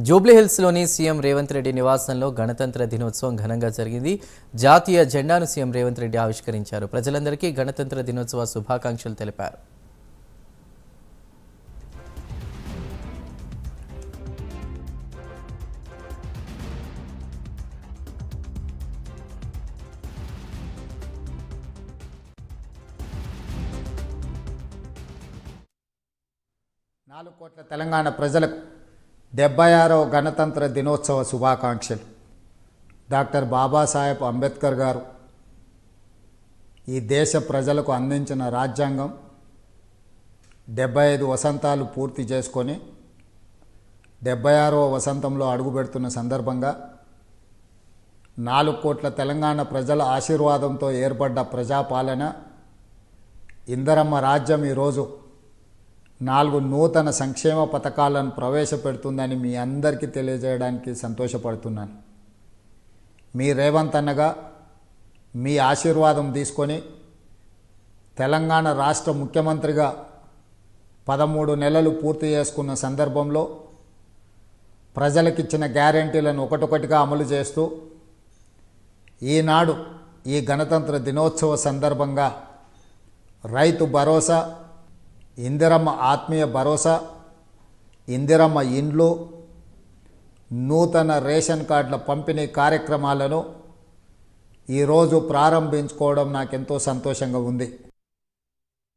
జూబ్లీహిల్స్లోని CM Revanth Reddy నివాసంలో గణతంత్ర దినోత్సవం ఘనంగా జరిగింది. జాతీయ జెండాను సీఎం రేవంత్ రెడ్డి ఆవిష్కరించారు. ప్రజలందరికీ గణతంత్ర దినోత్సవ శుభాకాంక్షలు తెలిపారు. నాలుగు కోట్ల తెలంగాణ ప్రజలకు 76వ గణతంత్ర దినోత్సవ శుభాకాంక్షలు. డాక్టర్ బాబాసాహెబ్ అంబేద్కర్ గారు ఈ దేశ ప్రజలకు అందించిన రాజ్యాంగం 75 వసంతాలు పూర్తి చేసుకొని 76వ వసంతంలో అడుగుపెడుతున్న సందర్భంగా 4 కోట్ల తెలంగాణ ప్రజల ఆశీర్వాదంతో ఏర్పడ్డ ప్రజాపాలన ఇందిరమ్మ రాజ్యం ఈరోజు 4 నూతన సంక్షేమ పథకాలను ప్రవేశపెడుతుందని మీ అందరికీ తెలియజేయడానికి సంతోషపడుతున్నాను. మీ రేవంత్ అన్నగా మీ ఆశీర్వాదం తీసుకొని తెలంగాణ రాష్ట్ర ముఖ్యమంత్రిగా 13 నెలలు పూర్తి చేసుకున్న సందర్భంలో ప్రజలకిచ్చిన గ్యారెంటీలను ఒకటొకటిగా అమలు చేస్తూ ఈనాడు ఈ గణతంత్ర దినోత్సవ సందర్భంగా రైతు భరోసా, ఇందిరమ్మ ఆత్మీయ భరోసా, ఇందిరమ్మ ఇండ్లు, నూతన రేషన్ కార్డుల పంపిణీ కార్యక్రమాలను ఈరోజు ప్రారంభించుకోవడం నాకెంతో సంతోషంగా ఉంది.